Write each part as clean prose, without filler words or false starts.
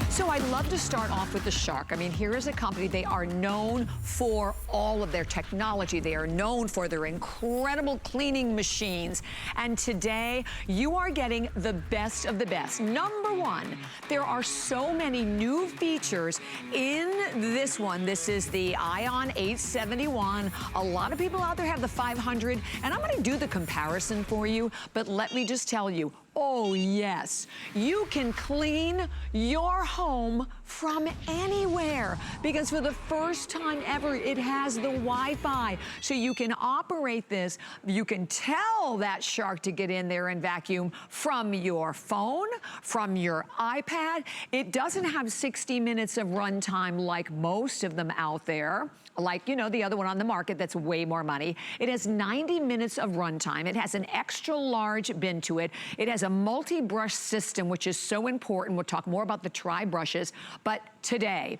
So I'd love to start off with the Shark. I mean, here is a company, they are known for all of their technology. They are known for their incredible cleaning machines. And today, you are getting the best of the best. Number one, there are so many new features in this one. This is the Ion 871. A lot of people out there have the 500, and I'm gonna do the comparison for you, but let me just tell you, oh yes, you can clean your home from anywhere because for the first time ever, it has the Wi-Fi. So you can operate this, you can tell that Shark to get in there and vacuum from your phone, from your iPad. It doesn't have 60 minutes of runtime like most of them out there. Like, you know, the other one on the market that's way more money. It has 90 minutes of runtime. It has an extra large bin to it. It has a multi-brush system, which is so important. We'll talk more about the tri-brushes. But today,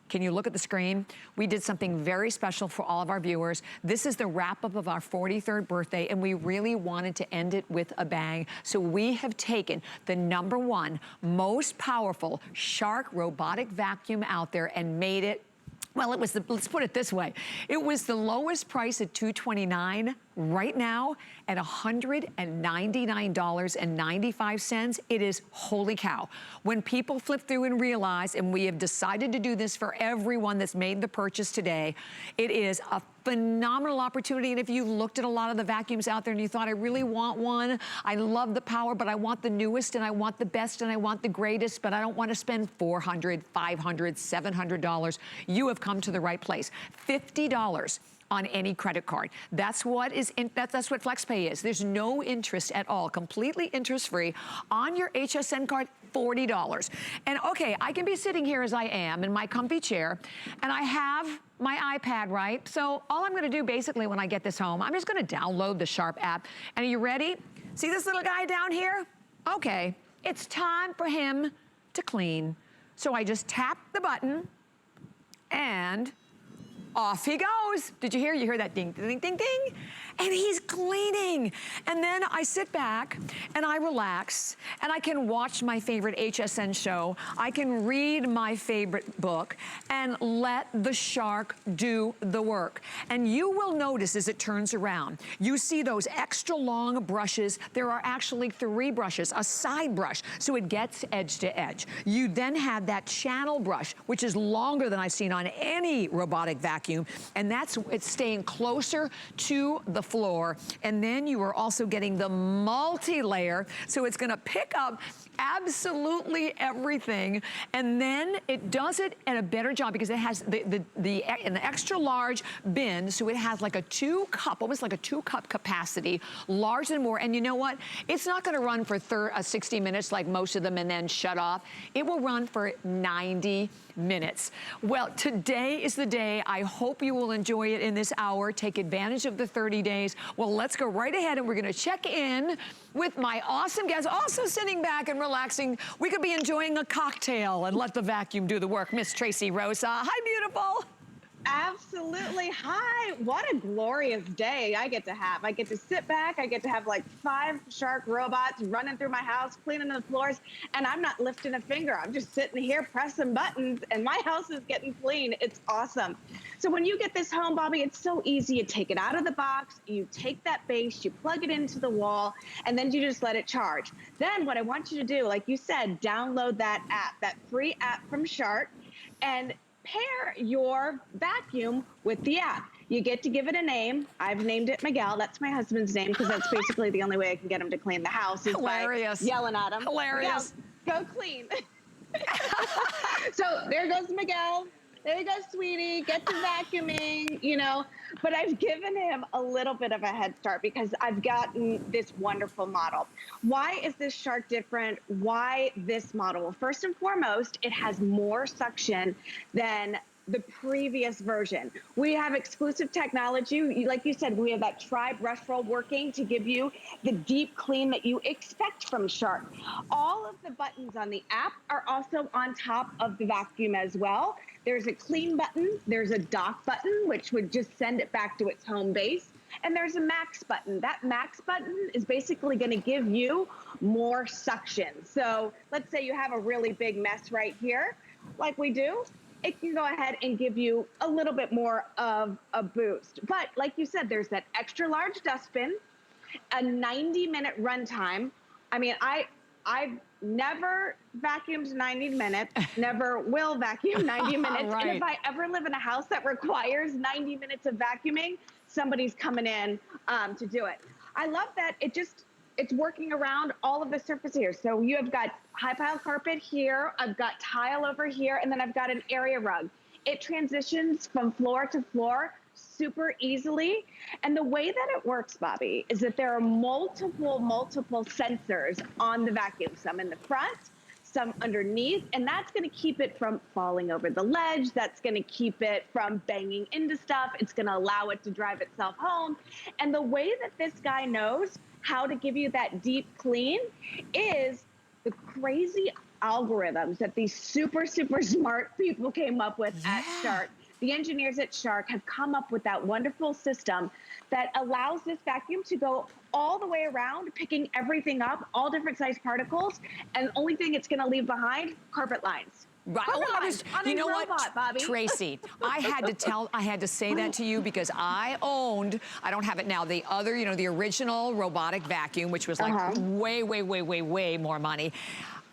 can you look at the screen? We did something very special for all of our viewers. This is the wrap-up of our 43rd birthday, and we really wanted to end it with a bang. So we have taken the #1 most powerful Shark robotic vacuum out there and made it, well, it was the, let's put it this way. It was the lowest price at $229. Right now at $199.95. It is holy cow. When people flip through and realize, and we have decided to do this for everyone that's made the purchase today, it is a phenomenal opportunity. And if you looked at a lot of the vacuums out there and you thought, I really want one, I love the power, but I want the newest and I want the best and I want the greatest, but I don't want to spend $400, $500, $700, you have come to the right place. $50 on any credit card. That's what is that's what FlexPay is. There's no interest at all, completely interest-free on your HSN card. $40. And okay, I can be sitting here as I am in my comfy chair, and I have my iPad, right? So all I'm gonna do basically when I get this home, I'm just gonna download the Sharp app. And are you ready? See this little guy down here? Okay, it's time for him to clean. So I just tap the button and off he goes. Did you hear? You hear that ding, ding, ding, ding? And he's cleaning. And then I sit back and I relax and I can watch my favorite HSN show. I can read my favorite book and let the Shark do the work. And you will notice as it turns around, you see those extra long brushes. There are actually 3 brushes, a side brush, so it gets edge to edge. You then have that channel brush, which is longer than I've seen on any robotic vacuum. And it's staying closer to the floor. And then you are also getting the multi-layer, so it's gonna pick up absolutely everything. And then it does it at a better job because it has an extra large bin, so it has like a 2-cup, almost like a 2-cup capacity, larger than more. And you know what? It's not gonna run for 60 minutes like most of them and then shut off. It will run for 90 minutes. Well, today is the day. I hope you will enjoy it in this hour. Take advantage of the 30 days. Well, let's go right ahead and we're gonna check in with my awesome guest, also sitting back and relaxing. We could be enjoying a cocktail and let the vacuum do the work. Miss Tracy Rosa. Hi, beautiful. Absolutely. Hi. What a glorious day I get to have. I get to sit back. I get to have like 5 Shark robots running through my house, cleaning the floors, and I'm not lifting a finger. I'm just sitting here pressing buttons, and my house is getting clean. It's awesome. So when you get this home, Bobby, it's so easy. You take it out of the box, you take that base, you plug it into the wall, and then you just let it charge. Then what I want you to do, like you said, download that app, that free app from Shark, and pair your vacuum with the app. You get to give it a name. I've named it Miguel. That's my husband's name because that's basically the only way I can get him to clean the house is Hilarious. by yelling at him. Hilarious. Miguel, go clean. So there goes Miguel. There you go, sweetie, get to vacuuming, you know. But I've given him a little bit of a head start because I've gotten this wonderful model. Why is this Shark different? Why this model? Well, first and foremost, it has more suction than the previous version. We have exclusive technology. Like you said, we have that tri-brush roll working to give you the deep clean that you expect from Shark. All of the buttons on the app are also on top of the vacuum as well. There's a clean button, there's a dock button, which would just send it back to its home base. and there's a max button. That max button is basically going to give you more suction. So let's say you have a really big mess right here, like we do. It can go ahead and give you a little bit more of a boost. But like you said, there's that extra large dustbin, a 90-minute runtime. I mean, I've never vacuumed 90 minutes, never will vacuum 90 minutes. Right. And if I ever live in a house that requires 90 minutes of vacuuming, somebody's coming in to do it. I love that it's working around all of the surface here. So you have got high pile carpet here, I've got tile over here, and then I've got an area rug. It transitions from floor to floor super easily. And the way that it works, Bobby, is that there are multiple sensors on the vacuum, some in the front, some underneath, and that's gonna keep it from falling over the ledge. That's gonna keep it from banging into stuff. It's gonna allow it to drive itself home. And the way that this guy knows how to give you that deep clean is the crazy algorithms that these super smart people came up with at Shark. The engineers at Shark have come up with that wonderful system that allows this vacuum to go all the way around, picking everything up, all different size particles, and the only thing it's gonna leave behind, carpet lines. Right. You know what, Bobby? Tracy, I had to say that to you because I don't have it now, the other, the original robotic vacuum, which was like way more money.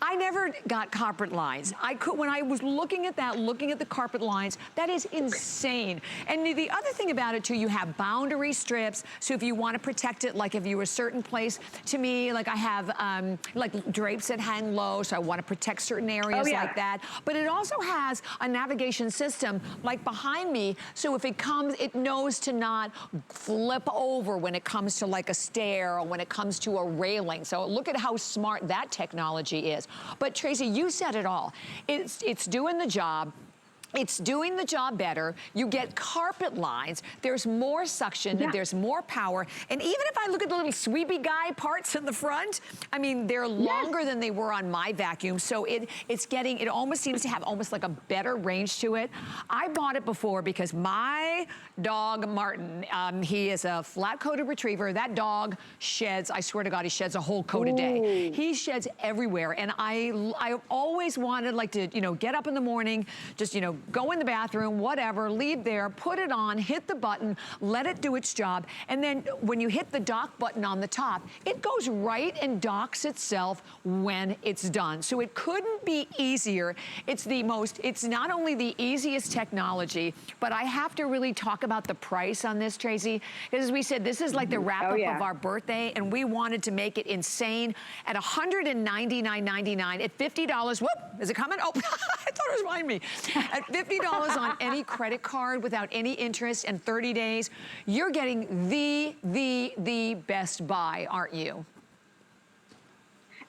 I never got carpet lines. When I was looking at the carpet lines, that is insane. And the other thing about it too, you have boundary strips. So if you want to protect it, like if you were a certain place, to me, like I have like drapes that hang low, so I want to protect certain areas like that. But it also has a navigation system like behind me. So if it comes, it knows to not flip over when it comes to like a stair or when it comes to a railing. So look at how smart that technology is. But Tracy, you said it all. It's doing the job. It's doing the job better. You get carpet lines. There's more suction. There's more power. And even if I look at the little sweepy guy parts in the front, I mean, they're longer than they were on my vacuum. So it almost seems to have almost like a better range to it. I bought it before because my dog, Martin, he is a flat-coated retriever. That dog sheds, I swear to God, he sheds a whole coat a day. He sheds everywhere. And I always wanted like to, get up in the morning, just, go in the bathroom, whatever, leave there, put it on, hit the button, let it do its job. And then when you hit the dock button on the top, it goes right and docks itself when it's done. So it couldn't be easier. It's not only the easiest technology, but I have to really talk about the price on this, Tracy, because as we said, this is like the wrap up of our birthday, and we wanted to make it insane at $199.99 at $50. Whoop, is it coming? Oh, I thought it was behind me. At $50 on any credit card without any interest and 30 days, you're getting the best buy, aren't you?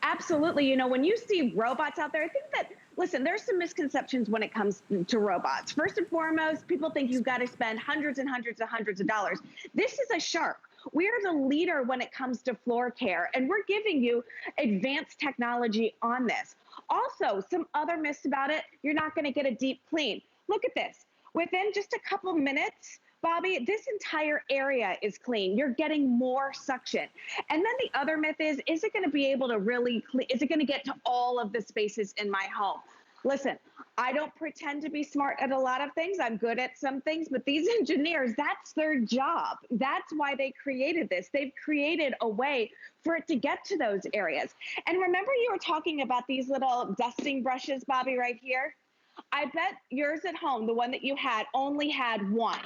Absolutely. When you see robots out there, I think that, listen, there's some misconceptions when it comes to robots. First and foremost, people think you've got to spend hundreds and hundreds of dollars. This is a Shark. We are the leader when it comes to floor care, and we're giving you advanced technology on this. Also, some other myths about it, you're not going to get a deep clean. Look at this. Within just a couple minutes, Bobby, this entire area is clean. You're getting more suction. And then the other myth is it going to be able to really clean? Is it going to get to all of the spaces in my home? Listen, I don't pretend to be smart at a lot of things. I'm good at some things, but these engineers, that's their job. That's why they created this. They've created a way for it to get to those areas. And remember you were talking about these little dusting brushes, Bobby, right here? I bet yours at home, the one that you had, only had one,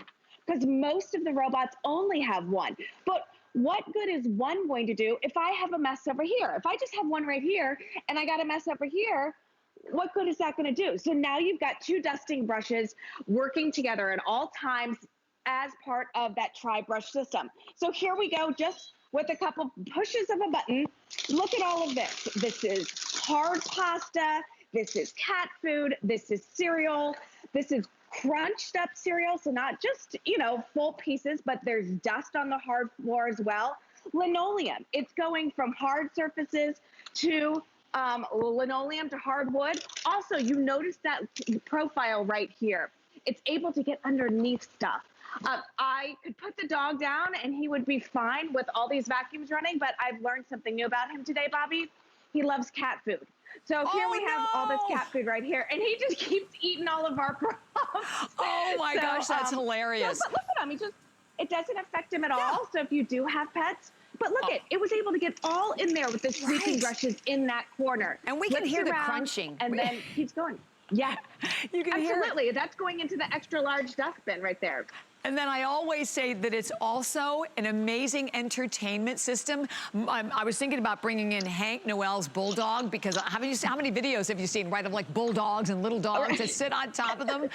because most of the robots only have one. But what good is one going to do if I have a mess over here? If I just have one right here and I got a mess over here, what good is that going to do? So now you've got two dusting brushes working together at all times as part of that tri-brush system. So here we go, just with a couple pushes of a button. Look at all of this. This is hard pasta. This is cat food. This is cereal. This is crunched up cereal. So not just, full pieces, but there's dust on the hard floor as well. Linoleum. It's going from hard surfaces to linoleum to hardwood. Also, you notice that profile right here. It's able to get underneath stuff. I could put the dog down and he would be fine with all these vacuums running, but I've learned something new about him today, Bobby. He loves cat food. So here we have all this Oh cat food right here, and he just keeps eating all of our props. no! Oh my gosh, that's hilarious. But look at him. It doesn't affect him at all. So if you do have pets, but look it was able to get all in there with the sweeping brushes in that corner. And we can hear the crunching. And then keeps going. Yeah, you can hear it. Absolutely. That's going into the extra large dustbin right there. And then I always say that it's also an amazing entertainment system. I was thinking about bringing in Hank Noel's bulldog, because how many videos have you seen, right, of like bulldogs and little dogs that sit on top of them?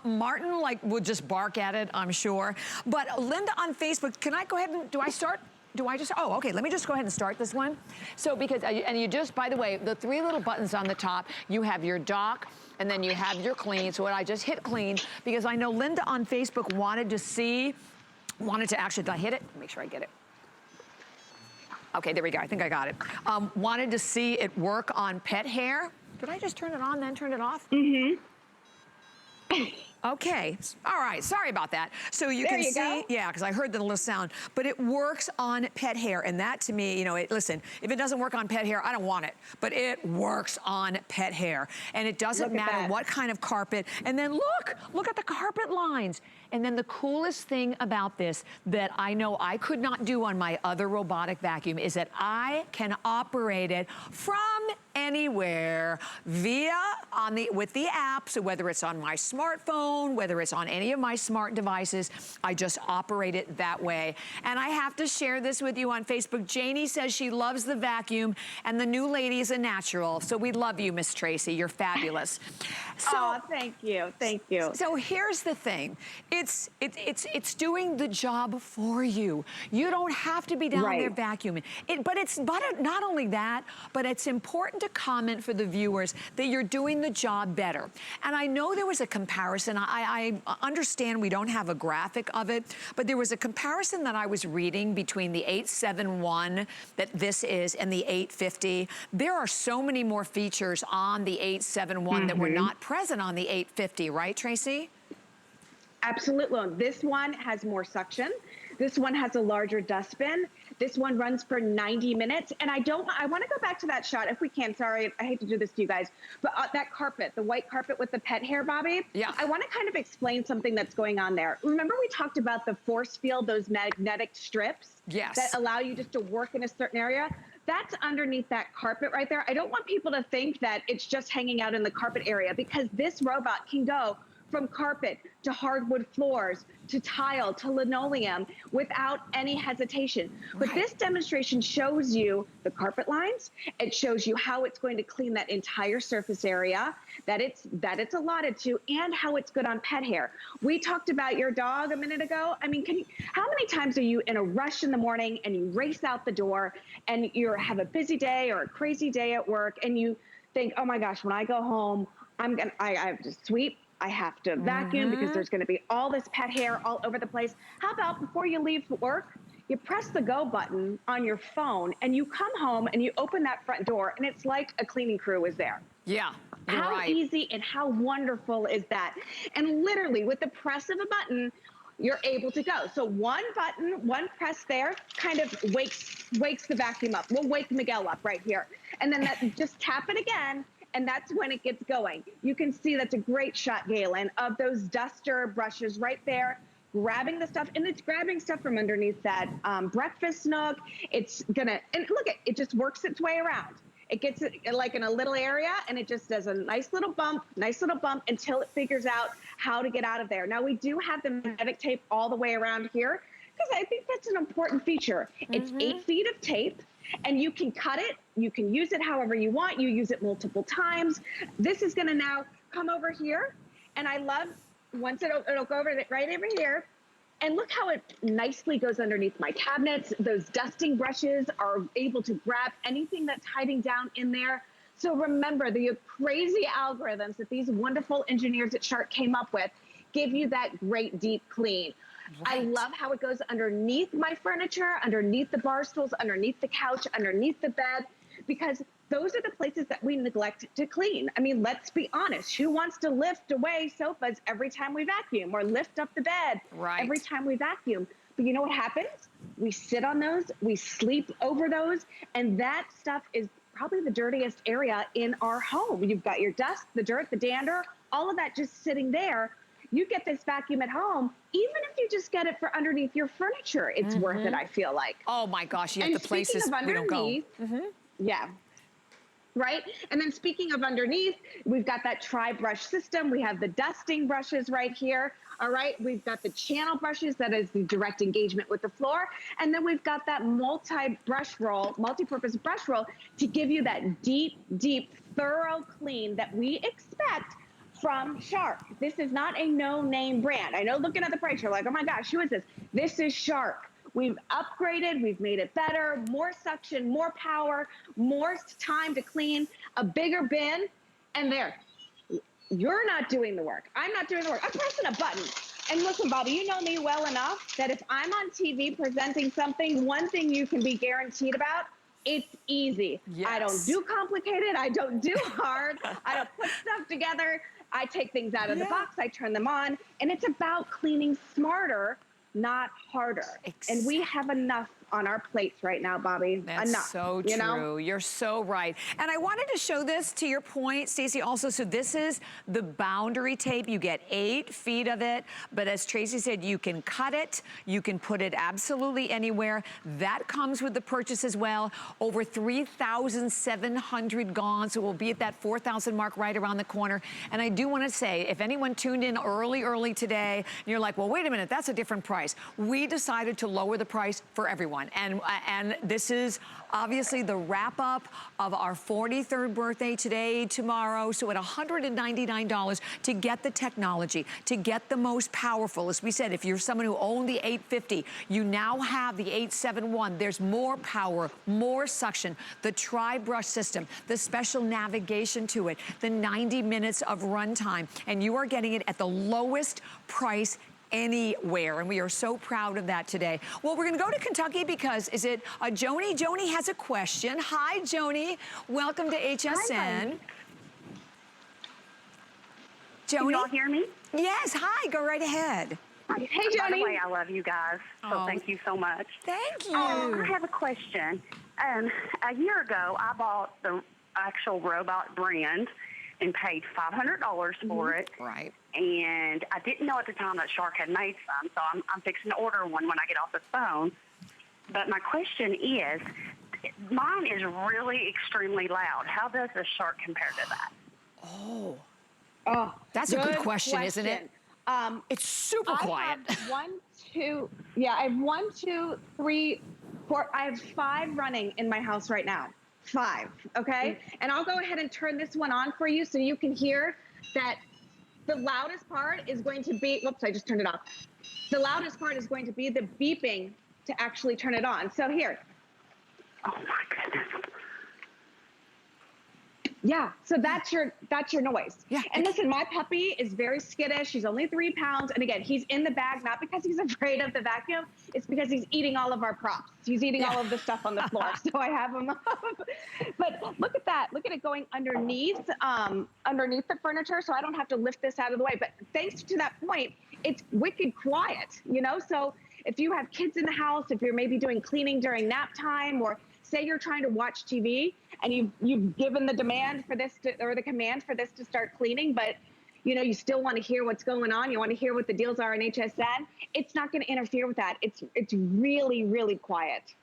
Martin would just bark at it, I'm sure. But Linda on Facebook, can I go ahead and, do I just, oh, okay, let me just go ahead and start this one. So and you just, by the way, the 3 little buttons on the top, you have your dock, and then you have your clean. So I just hit clean, because I know Linda on Facebook wanted to actually, did I hit it? Make sure I get it. Okay, there we go, I think I got it. Wanted to see it work on pet hair. Did I just turn it on, then turn it off? Mm-hmm. Okay, all right, sorry about that. So you can see, yeah, because I heard the little sound, but it works on pet hair, and that to me, you know, listen, if it doesn't work on pet hair, I don't want it, but it works on pet hair, and it doesn't matter what kind of carpet, and then look at the carpet lines. And then the coolest thing about this that I know I could not do on my other robotic vacuum is that I can operate it from anywhere with the app. So whether it's on my smartphone, whether it's on any of my smart devices, I just operate it that way. And I have to share this with you on Facebook. Janie says she loves the vacuum, and the new lady is a natural. So we love you, Miss Tracy. You're fabulous. So thank you. Thank you. So here's the thing. It's doing the job for you. You don't have to be down there vacuuming. But not only that, but it's important to comment for the viewers that you're doing the job better. And I know there was a comparison. I understand we don't have a graphic of it, but there was a comparison that I was reading between the 871 that this is and the 850. There are so many more features on the 871 that were not present on the 850, right, Tracy? Absolutely. This one has more suction. This one has a larger dustbin. This one runs for 90 minutes. And I want to go back to that shot if we can. Sorry, I hate to do this to you guys. But that carpet, the white carpet with the pet hair, Bobby. Yeah. I want to kind of explain something that's going on there. Remember we talked about the force field, those magnetic strips? Yes. That allow you just to work in a certain area? That's underneath that carpet right there. I don't want people to think that it's just hanging out in the carpet area, because this robot can go from carpet to hardwood floors, to tile, to linoleum without any hesitation. But this demonstration shows you the carpet lines. It shows you how it's going to clean that entire surface area that it's allotted to, and how it's good on pet hair. We talked about your dog a minute ago. I mean, how many times are you in a rush in the morning and you race out the door and you have a busy day or a crazy day at work, and you think, oh my gosh, when I go home, I have to sweep, I have to vacuum because there's going to be all this pet hair all over the place. How about before you leave for work, you press the go button on your phone and you come home and you open that front door and it's like a cleaning crew is there. Yeah, you're how right. easy and how wonderful is that? And literally with the press of a button, you're able to go. So one button, one press there kind of wakes the vacuum up. We'll wake Miguel up right here. And then just tap it again, and that's when it gets going. You can see that's a great shot, Galen, of those duster brushes right there, grabbing the stuff, and it's grabbing stuff from underneath that breakfast nook. It's gonna, and look, it just works its way around. It gets it like in a little area, and it just does a nice little bump until it figures out how to get out of there. Now we do have the magnetic tape all the way around here, because I think that's an important feature. It's 8 feet of tape, and you can cut it. You can use it however you want. You use it multiple times. This is going to now come over here, and I love once it'll go over right over here. And look how it nicely goes underneath my cabinets. Those dusting brushes are able to grab anything that's hiding down in there. So remember, the crazy algorithms that these wonderful engineers at Shark came up with give you that great deep clean. Right. I love how it goes underneath my furniture, underneath the bar stools, underneath the couch, underneath the bed. because those are the places that we neglect to clean. I mean, let's be honest. Who wants to lift away sofas every time we vacuum, or lift up the bed every time we vacuum? But you know what happens? We sit on those, we sleep over those, and that stuff is probably the dirtiest area in our home. You've got your dust, the dirt, the dander, all of that just sitting there. You get this vacuum at home, even if you just get it for underneath your furniture, it's worth it, I feel like. Oh my gosh, yeah, the places we don't go. Yeah. Right? And then speaking of underneath, we've got that tri-brush system. We have the dusting brushes right here. All right. We've got the channel brushes. That is the direct engagement with the floor. And then we've got that multi-brush roll, multi-purpose brush roll to give you that deep, deep, thorough clean that we expect from Shark. This is not a no-name brand. I know looking at the price, you're like, oh my gosh, who is this? This is Shark. We've upgraded, we've made it better, more suction, more power, more time to clean, a bigger bin, and there. You're not doing the work. I'm not doing the work. I'm pressing a button. And listen, Bobby, you know me well enough that if I'm on TV presenting something, one thing you can be guaranteed about, it's easy. Yes. I don't do complicated. I don't do hard. I don't put stuff together. I take things out of the box. I turn them on. And it's about cleaning smarter, not harder. And we have enough on our plates right now, Bobby. That's enough, so true. You know? You're so right. And I wanted to show this to your point, Stacey, also. So this is the boundary tape. You get 8 feet of it. But as Tracy said, you can cut it. You can put it absolutely anywhere. That comes with the purchase as well. Over 3,700 gone. So we'll be at that 4,000 mark right around the corner. And I do want to say, if anyone tuned in early today, and you're like, well, wait a minute, that's a different price. We decided to lower the price for everyone. And this is obviously the wrap up of our 43rd birthday today, tomorrow. So at $199 to get the technology, to get the most powerful. As we said, if you're someone who owned the 850, you now have the 871. There's more power, more suction, the tri-brush system, the special navigation to it, the 90 minutes of runtime. And you are getting it at the lowest price anywhere, and we are so proud of that today. Well, we're gonna go to Kentucky because is it Joni? Joni has a question. Hi, Joni. Welcome to HSN. Hi, Joni? can you all hear me? Yes, hi, go right ahead. Hey, Joni. By the way, I love you guys, so thank you so much. Thank you. I have a question. A year ago, I bought the actual robot brand and paid $500 for it. Right. And I didn't know at the time that Shark had made some, so I'm fixing to order one when I get off the phone. But my question is, mine is really extremely loud. How does the Shark compare to that? Oh, that's a good question, isn't it? It's super quiet. I have 1, 2, I have 1, 2, 3, 4. I have 5 running in my house right now. 5, okay? And I'll go ahead and turn this one on for you so you can hear that the loudest part is going to be, whoops, I just turned it off. The loudest part is going to be the beeping to actually turn it on. So here. Oh my goodness. Yeah, so that's your noise. Yeah. And listen, my puppy is very skittish. She's only 3 pounds. And again, he's in the bag, not because he's afraid of the vacuum. It's because he's eating all of our props. He's eating all of the stuff on the floor. So I have him up. But look at that. Look at it going underneath the furniture. So I don't have to lift this out of the way. But thanks to that point, it's wicked quiet, you know? So if you have kids in the house, if you're maybe doing cleaning during nap time, or say you're trying to watch TV and you've given the demand for this or the command for this to start cleaning, but you know, you still want to hear what's going on. You want to hear what the deals are in HSN. It's not going to interfere with that. It's really, really quiet.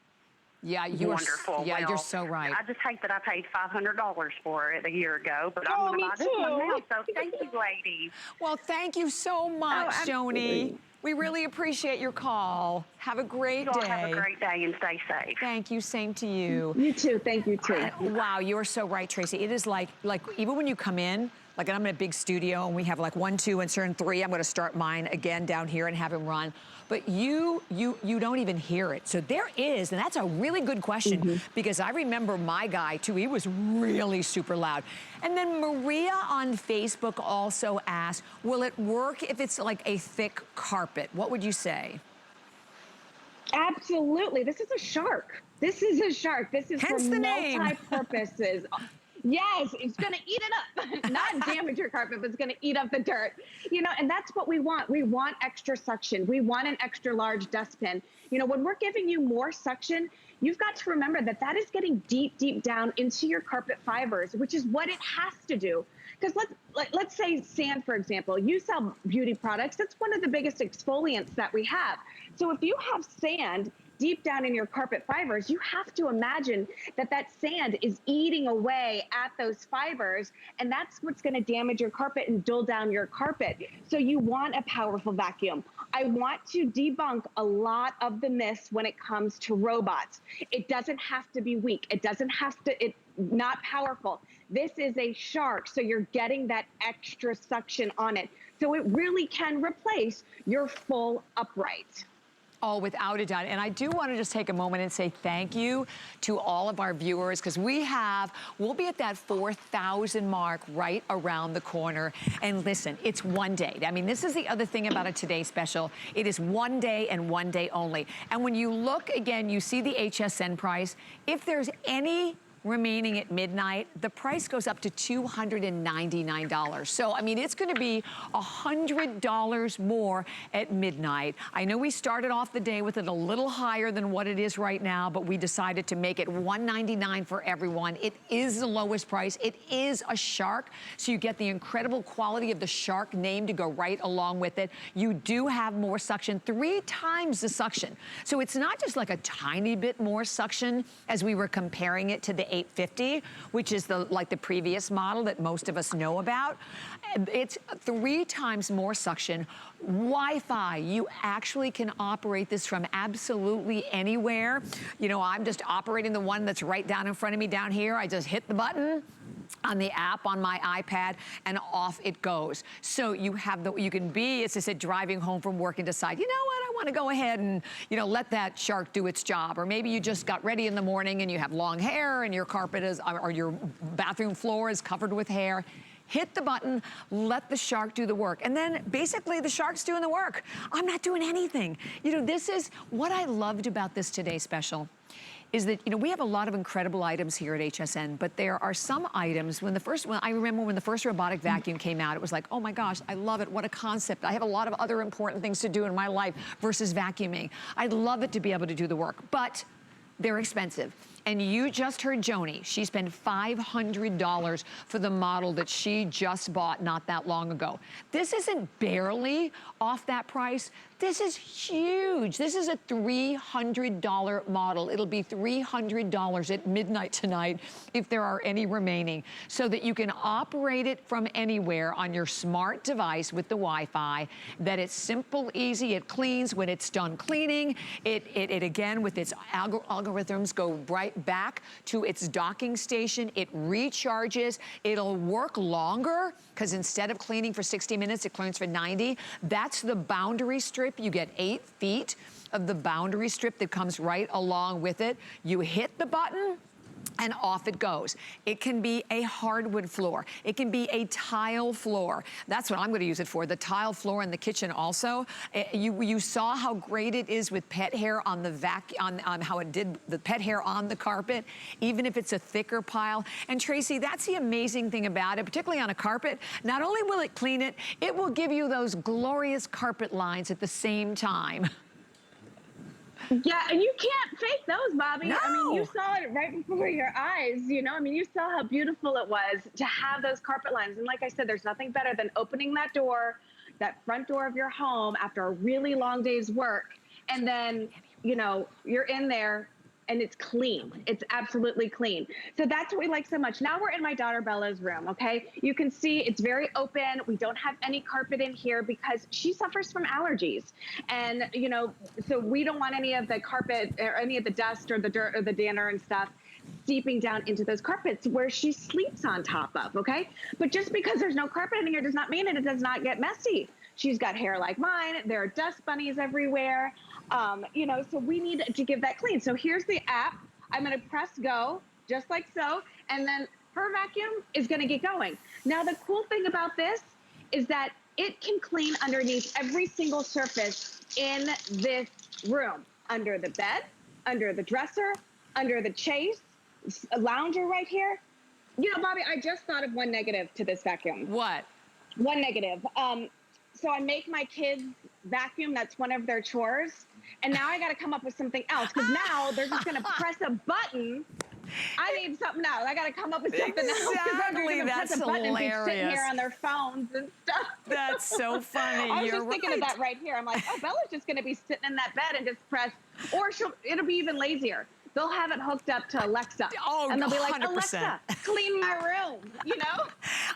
Yeah, you wonderful. Yeah, well, you're so right. I just hate that I paid $500 for it a year ago, but I'm going to buy this one now. So thank you, ladies. Well, thank you so much, Joni. We really appreciate your call. Have a great day. Have a great day and stay safe. Thank you. Same to you. You too. Thank you too. Wow, you're so right, Tracy. It is like even when you come in, like I'm in a big studio and we have like 1, 2, and certain 3. I'm going to start mine again down here and have him run. But you don't even hear it. So there is, and that's a really good question because I remember my guy too. He was really super loud. And then Maria on Facebook also asked, will it work if it's like a thick carpet? What would you say? Absolutely. This is a Shark. This is a shark. This is Hence for the name. multi-purposes. Yes, it's gonna eat it up. Not damage your carpet, but it's gonna eat up the dirt. You know, and that's what we want. We want extra suction. We want an extra large dustbin. You know, when we're giving you more suction, you've got to remember that that is getting deep, deep down into your carpet fibers, which is what it has to do. Because let's say sand, for example, you sell beauty products. That's one of the biggest exfoliants that we have. So if you have sand deep down in your carpet fibers, you have to imagine that that sand is eating away at those fibers, and that's what's going to damage your carpet and dull down your carpet. So you want a powerful vacuum. I want to debunk a lot of the myths when it comes to robots. It doesn't have to be weak. It doesn't have to, it's not powerful. This is a shark, so you're getting that extra suction on it. So it really can replace your full upright. Oh, without a doubt. And I do want to just take a moment and say thank you to all of our viewers, because we'll be at that 4,000 mark right around the corner. And listen, it's one day. I mean, this is the other thing about a Today Special. It is one day and one day only. And when you look again, you see the HSN price. If there's any remaining at midnight, the price goes up to $299. So, I mean, it's gonna be $100 more at midnight. I know we started off the day with it a little higher than what it is right now, but we decided to make it $199 for everyone. It is the lowest price. It is a shark, so you get the incredible quality of the shark name to go right along with it. You do have more suction, 3 times the suction. So it's not just like a tiny bit more suction as we were comparing it to the 850, which is like the previous model that most of us know about. It's 3 times more suction. Wi-Fi, you actually can operate this from absolutely anywhere. You know, I'm just operating the one that's right down in front of me down here. I just hit the button on the app on my iPad, and off it goes. So you can be, as I said, driving home from work and decide, you know what, I want to go ahead and, you know, let that shark do its job. Or maybe you just got ready in the morning and you have long hair and your carpet is, or your bathroom floor is covered with hair. Hit the button, let the shark do the work. And then basically the shark's doing the work. I'm not doing anything. You know, this is what I loved about this Today Special. Is that, you know, we have a lot of incredible items here at HSN, but there are some items, I remember when the first robotic vacuum came out, it was like, oh my gosh, I love it, what a concept. I have a lot of other important things to do in my life versus vacuuming. I'd love it to be able to do the work, but they're expensive. And you just heard Joni, she spent $500 for the model that she just bought not that long ago. This isn't barely off that price. This is huge. This is a $300 model. It'll be $300 at midnight tonight if there are any remaining, so that you can operate it from anywhere on your smart device with the Wi-Fi, that it's simple, easy, it cleans when it's done cleaning. It again, with its algorithms, go right back to its docking station. It recharges. It'll work longer, because instead of cleaning for 60 minutes, it cleans for 90. That's the boundary strip. You get 8 feet of the boundary strip that comes right along with it. You hit the button, and off it goes. It can be a hardwood floor. It can be a tile floor. That's what I'm going to use it for, the tile floor in the kitchen also. You saw how great it is with pet hair on the on how it did the pet hair on the carpet, even if it's a thicker pile. And Tracy, that's the amazing thing about it, particularly on a carpet. Not only will it clean it, it will give you those glorious carpet lines at the same time. Yeah, and you can't fake those, Bobby. No. I mean, you saw it right before your eyes, you know? I mean, you saw how beautiful it was to have those carpet lines. And like I said, there's nothing better than opening that door, that front door of your home after a really long day's work. And then, you know, you're in there and it's clean. It's absolutely clean. So that's what we like so much. Now we're in my daughter Bella's room, okay? You can see it's very open. We don't have any carpet in here because she suffers from allergies. And, you know, so we don't want any of the carpet or any of the dust or the dirt or the dander and stuff seeping down into those carpets where she sleeps on top of, okay? But just because there's no carpet in here does not mean it does not get messy. She's got hair like mine. There are dust bunnies everywhere. You know, so we need to give that clean. So here's the app. I'm going to press go, just like so. And then her vacuum is going to get going. Now, the cool thing about this is that it can clean underneath every single surface in this room, under the bed, under the dresser, under the chase, a lounger right here. You know, Bobby, I just thought of one negative to this vacuum. What? One negative. So I make my kids vacuum. That's one of their chores. And now I got to come up with something else because now they're just going to press a button. I need something else. I got to come up with something else. Exactly. That's hilarious. And be sitting here on their phones and stuff. That's so funny. I was You're just thinking right. of that right here. I'm like, oh, Bella's just going to be sitting in that bed and just press, or it'll be even lazier. They'll have it hooked up to Alexa. Oh, and they'll be like, 100%. Alexa, clean my room, you know?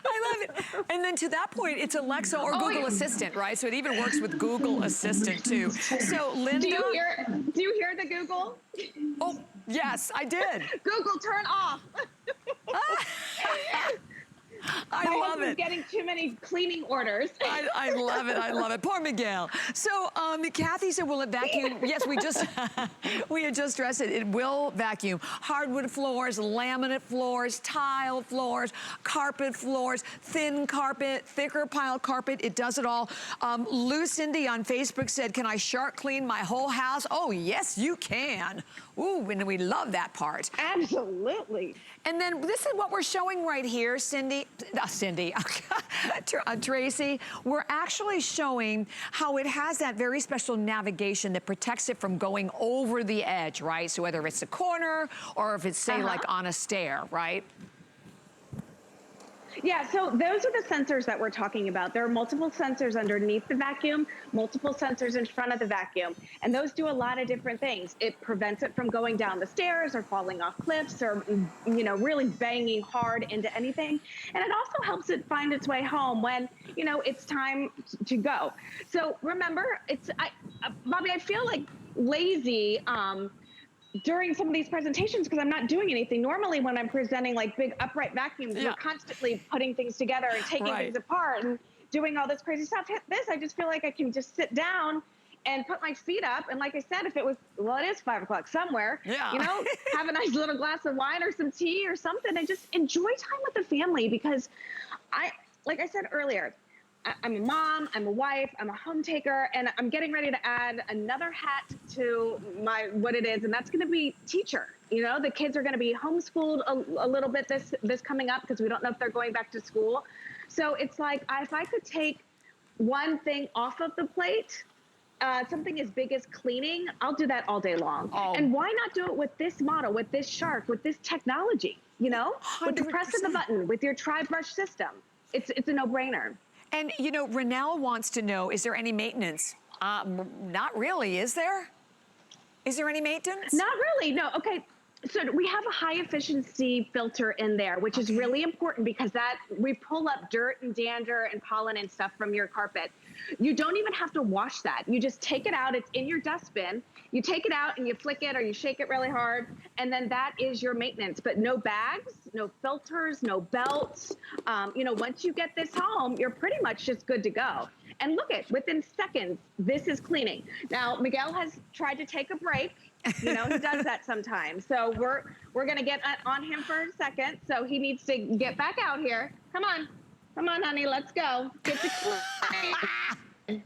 I love it. And then to that point, it's Alexa or Google Assistant, right? So it even works with Google Assistant too. So Linda. Do you hear the Google? Oh, yes, I did. Google, turn off. I My love husband's it. getting too many cleaning orders. I love it. I love it. Poor Miguel. So Kathy said, will it vacuum? Yes, we had just stressed it. It will vacuum hardwood floors, laminate floors, tile floors, carpet floors, thin carpet, thicker pile carpet. It does it all. Lucindy on Facebook said, can I shark clean my whole house? Oh, yes, you can. Ooh, and we love that part. Absolutely. And then this is what we're showing right here, Tracy. We're actually showing how it has that very special navigation that protects it from going over the edge, right? So whether it's a corner or if it's, say, like on a stair, right? Yeah, so those are the sensors that we're talking about. There are multiple sensors underneath the vacuum, multiple sensors in front of the vacuum, and those do a lot of different things. It prevents it from going down the stairs or falling off cliffs or, you know, really banging hard into anything. And it also helps it find its way home when, you know, it's time to go. So remember, Bobby, I feel like lazy, during some of these presentations because I'm not doing anything. Normally when I'm presenting like big upright vacuums, we're constantly putting things together and taking things apart and doing all this crazy stuff. This, I just feel like I can just sit down and put my feet up. And like I said, if it was, well, it is 5 o'clock somewhere, you know, have a nice little glass of wine or some tea or something and just enjoy time with the family because like I said earlier, I'm a mom, I'm a wife, I'm a home taker, and I'm getting ready to add another hat to what it is, and that's going to be teacher. You know, the kids are going to be homeschooled a little bit this coming up because we don't know if they're going back to school. So it's like if I could take one thing off of the plate, something as big as cleaning, I'll do that all day long. And why not do it with this model, with this shark, with this technology? You know, 100%. With the press of the button, with your tri-brush system, it's a no-brainer. And, you know, Renelle wants to know, is there any maintenance? Not really, is there? Is there any maintenance? Not really, no. Okay, so we have a high efficiency filter in there, which is really important because we pull up dirt and dander and pollen and stuff from your carpet. You don't even have to wash that. You just take it out, it's in your dustbin. You take it out and you flick it or you shake it really hard, and then that is your maintenance. But no bags, no filters, no belts. You know, once you get this home, you're pretty much just good to go. And look within seconds, this is cleaning. Now, Miguel has tried to take a break. You know, he does that sometimes. So we're gonna get on him for a second. So he needs to get back out here. Come on, honey, let's go. Get to clean.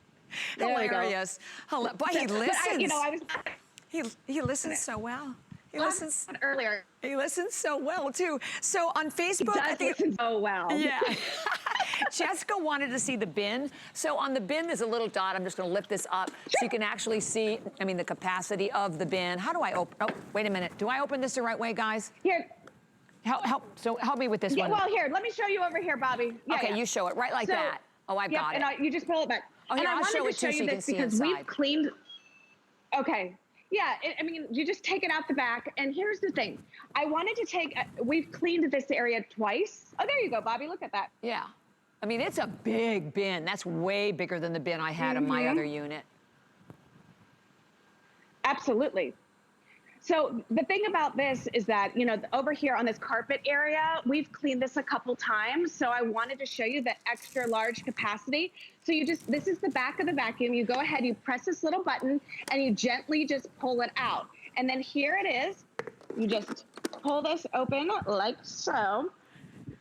Hilarious. Boy, he listens. He listens so well. He listens earlier. He listens so well too. So on Facebook, I think listen so well. Yeah. Jessica wanted to see the bin. So on the bin, there's a little dot. I'm just going to lift this up so you can actually see, the capacity of the bin. How do I open? Oh, wait a minute. Do I open this the right way, guys? Here. Help me with this one. Well, here, let me show you over here, Bobby. Okay, you show it right like that. Oh, I've got it. And you just pull it back. Oh, here, I'll show it too so you can see inside. Because we've cleaned. Okay. Yeah, you just take it out the back. And here's the thing. I wanted to we've cleaned this area twice. Oh, there you go, Bobby. Look at that. Yeah. It's a big bin. That's way bigger than the bin I had in my other unit. Absolutely. So the thing about this is that, over here on this carpet area, we've cleaned this a couple times. So I wanted to show you the extra large capacity. So this is the back of the vacuum. You go ahead, you press this little button and you gently just pull it out. And then here it is. You just pull this open like so.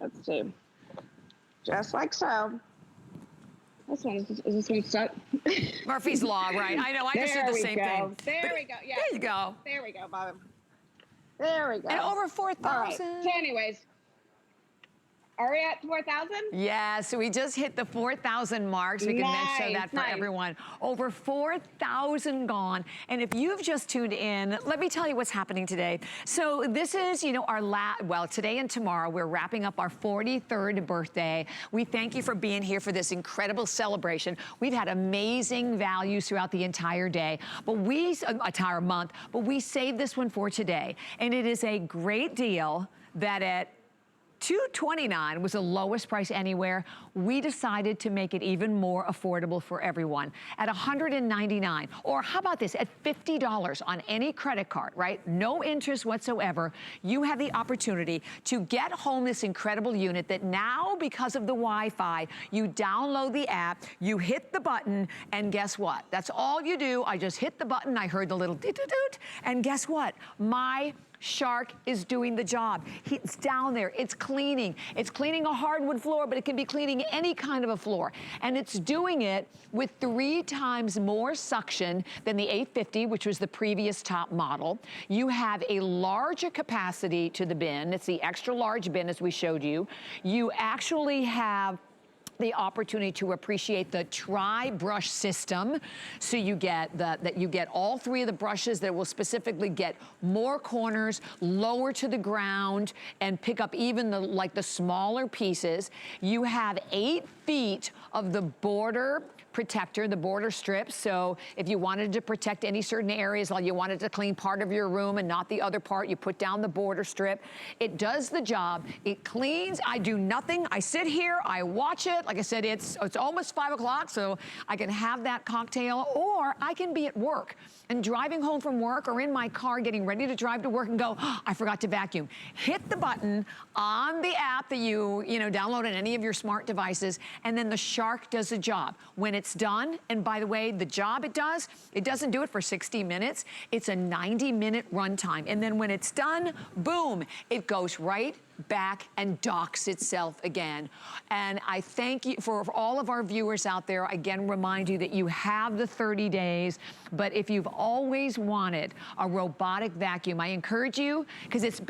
Let's see. Just like so. Is this one stuck? Murphy's Law, right? I know, I just did the same thing. There we go, yeah. There you go. There we go, Bob. There we go. And over All right. 4,000. So anyways, are we at 4,000? Yeah, so we just hit the 4,000 mark, so we can mention that for everyone. Over 4,000 gone. And if you've just tuned in, let me tell you what's happening today. So this is, you know, our well, today and tomorrow, we're wrapping up our 43rd birthday. We thank you for being here for this incredible celebration. We've had amazing values throughout the entire day, but entire month, but we saved this one for today. And it is a great deal that at $229 was the lowest price anywhere. We decided to make it even more affordable for everyone at $199. Or how about this, at $50 on any credit card, right? No interest whatsoever. You have the opportunity to get home this incredible unit that now, because of the Wi-Fi, you download the app, you hit the button, and guess what? That's all you do. I just hit the button, I heard the little doot-doot-doot, and guess what? My Shark is doing the job. It's down there, it's cleaning. It's cleaning a hardwood floor, but it can be cleaning any kind of a floor. And it's doing it with 3 times more suction than the 850, which was the previous top model. You have a larger capacity to the bin. It's the extra large bin, as we showed you. You actually have the opportunity to appreciate the tri-brush system. So you get you get all 3 of the brushes that will specifically get more corners, lower to the ground, and pick up even the smaller pieces. You have 8 feet of the border protector, the border strip. So if you wanted to protect any certain areas, or you wanted to clean part of your room and not the other part, you put down the border strip. It does the job. It cleans. I do nothing. I sit here, I watch it. Like I said, it's almost 5 o'clock, so I can have that cocktail, or I can be at work and driving home from work or in my car getting ready to drive to work and go, oh, I forgot to vacuum. Hit the button on the app that you download on any of your smart devices, and then the Shark does the job. When it's done, and by the way, the job it doesn't do it for 60 minutes. It's a 90-minute runtime. And then when it's done, boom, it goes right back and docks itself again. And I thank you for all of our viewers out there. Again, remind you that you have the 30 days, but if you've always wanted a robotic vacuum, I encourage you, because it's,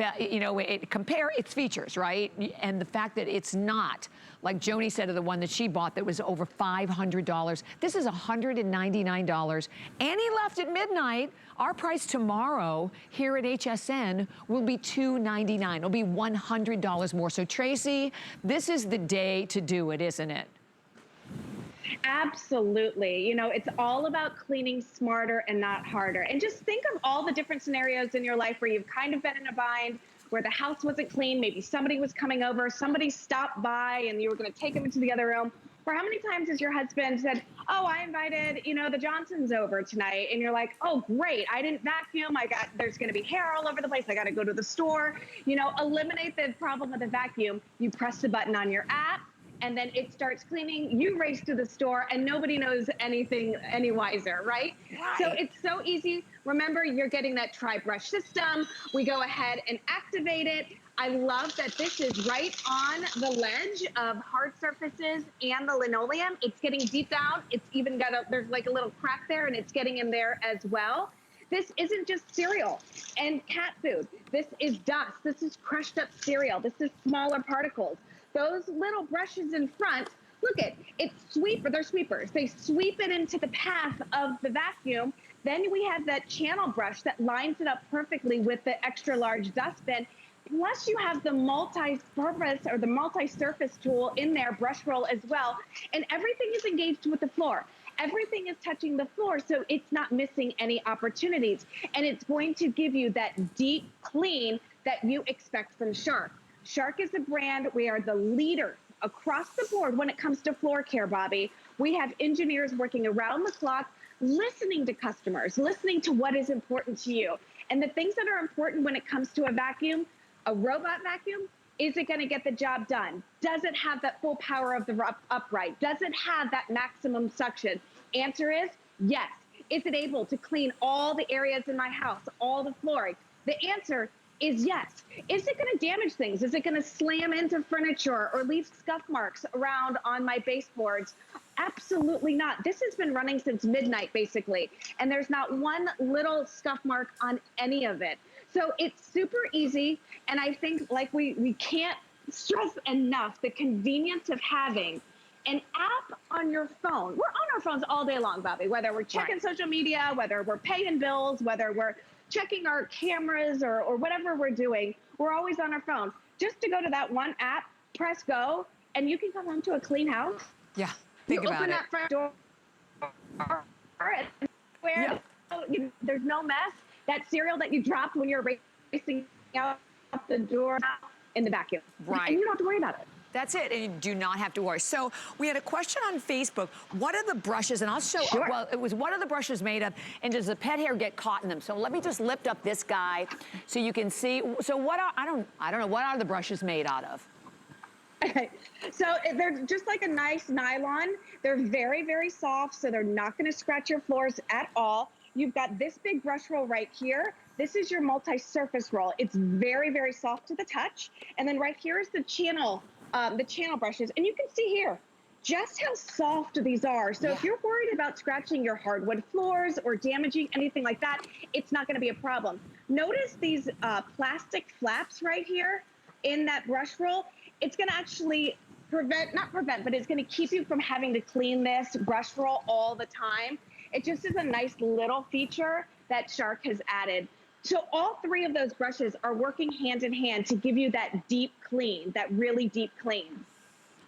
compare its features, right? And the fact that it's not, like Joni said of the one that she bought that was over $500. This is $199. Any left at midnight. Our price tomorrow here at HSN will be $299. It'll be $100 more. So Tracy, this is the day to do it, isn't it? Absolutely. You know, it's all about cleaning smarter and not harder. And just think of all the different scenarios in your life where you've kind of been in a bind, where the house wasn't clean, maybe somebody was coming over, somebody stopped by and you were going to take them into the other room. Or how many times has your husband said, oh, I invited, the Johnsons over tonight. And you're like, oh, great. I didn't vacuum. There's going to be hair all over the place. I got to go to the store. Eliminate the problem with the vacuum. You press the button on your app and then it starts cleaning. You race to the store and nobody knows anything any wiser, right? So it's so easy. Remember, you're getting that tri-brush system. We go ahead and activate it. I love that this is right on the ledge of hard surfaces and the linoleum. It's getting deep down. It's even got there's like a little crack there, and it's getting in there as well. This isn't just cereal and cat food. This is dust. This is crushed up cereal. This is smaller particles. Those little brushes in front, look at it's they're sweepers. They sweep it into the path of the vacuum. Then we have that channel brush that lines it up perfectly with the extra large dustbin. Plus you have the multi-purpose or the multi-surface tool in there, brush roll as well. And everything is engaged with the floor. Everything is touching the floor, so it's not missing any opportunities. And it's going to give you that deep clean that you expect from Shark. Shark is a brand. We are the leader across the board when it comes to floor care, Bobby. We have engineers working around the clock, listening to customers, listening to what is important to you. And the things that are important when it comes to a vacuum, a robot vacuum, is it going to get the job done? Does it have that full power of the upright? Does it have that maximum suction? Answer is yes. Is it able to clean all the areas in my house, all the flooring? The answer is yes. Is it going to damage things? Is it going to slam into furniture or leave scuff marks around on my baseboards? Absolutely not. This has been running since midnight, basically, and there's not one little scuff mark on any of it. So it's super easy. And I think like we can't stress enough the convenience of having an app on your phone. We're on our phones all day long, Bobby, whether we're checking social media, whether we're paying bills, whether we're checking our cameras or whatever we're doing, we're always on our phone. Just to go to that one app, press go, and you can come home to a clean house. Yeah, think about it. You open that front door, where there's no mess. That cereal that you dropped when you're racing out the door in the vacuum. Right. And you don't have to worry about it. That's it, and you do not have to worry. So we had a question on Facebook. What are the brushes, and I'll show, well, it was what are the brushes made of, and does the pet hair get caught in them? So let me just lift up this guy so you can see. So what are, I don't know, what are the brushes made out of? Okay, so they're just like a nice nylon. They're very, very soft, so they're not gonna scratch your floors at all. You've got this big brush roll right here. This is your multi-surface roll. It's very, very soft to the touch. And then right here is the channel brushes. And you can see here just how soft these are. So if you're worried about scratching your hardwood floors or damaging anything like that, it's not gonna be a problem. Notice these plastic flaps right here in that brush roll. It's gonna actually not prevent, but it's gonna keep you from having to clean this brush roll all the time. It just is a nice little feature that Shark has added. So all three of those brushes are working hand in hand to give you that deep clean, that really deep clean.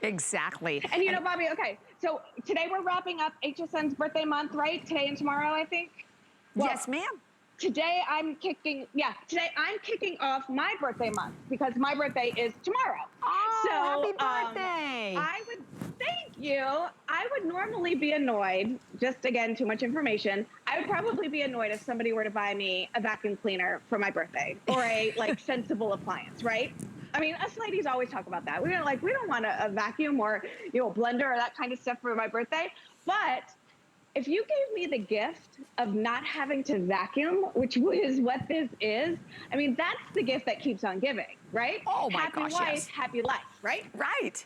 Exactly. And you know, Bobby, okay, so today we're wrapping up HSN's birthday month, right? Today and tomorrow, I think? Well, yes, ma'am. Today I'm kicking off my birthday month because my birthday is tomorrow. Oh, so, happy birthday. Thank you. I would normally be annoyed, just again, too much information. I would probably be annoyed if somebody were to buy me a vacuum cleaner for my birthday or a like sensible appliance, right? I mean, us ladies always talk about that. We don't want a vacuum or, blender or that kind of stuff for my birthday. But if you gave me the gift of not having to vacuum, which is what this is, I mean, that's the gift that keeps on giving, right? Oh my happy gosh, wife, yes. happy life, right? Right.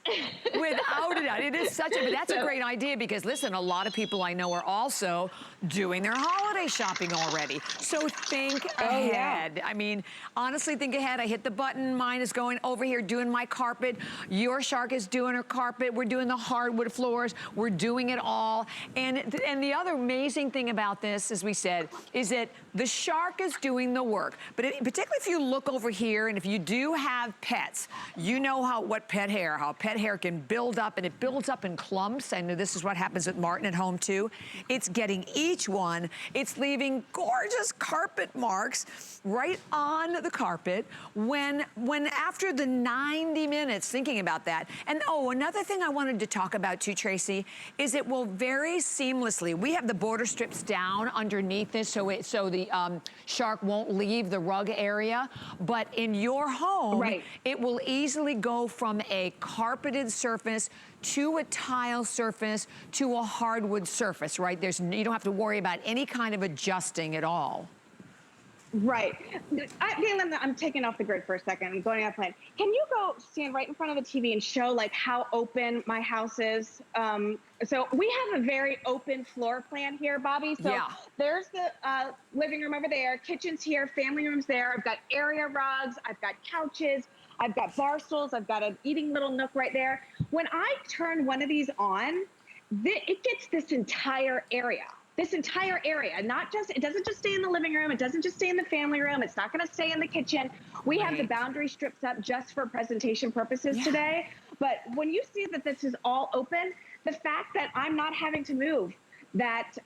Without a doubt. It is such a, but that's a great idea because listen, a lot of people I know are also doing their holiday shopping already. So think ahead. I mean, honestly, think ahead. I hit the button. Mine is going over here doing my carpet. Your Shark is doing her carpet. We're doing the hardwood floors. We're doing it all. And the other amazing thing about this, as we said, is that the Shark is doing the work. But particularly if you look over here and if you do have pets, you know how pet hair can build up, and it builds up in clumps. I know this is what happens with Martin at home too. It's getting each one, it's leaving gorgeous carpet marks right on the carpet when after the 90 minutes thinking about that. And oh, another thing I wanted to talk about too, Tracy, is it will very seamlessly, we have the border strips down underneath this so the Shark won't leave the rug area, but in your home, it will easily go from a carpeted surface to a tile surface to a hardwood surface, right? You don't have to worry about any kind of adjusting at all. Right. I'm taking off the grid for a second. I'm going out plan. Can you go stand right in front of the TV and show like how open my house is? So we have a very open floor plan here, Bobby. So there's the living room over there, kitchen's here, family room's there. I've got area rugs, I've got couches, I've got bar stools, I've got an eating little nook right there. When I turn one of these on, it gets this entire area. It doesn't just stay in the living room. It doesn't just stay in the family room. It's not going to stay in the kitchen. We have the boundary strips up just for presentation purposes today. But when you see that this is all open, the fact that I'm not having to move that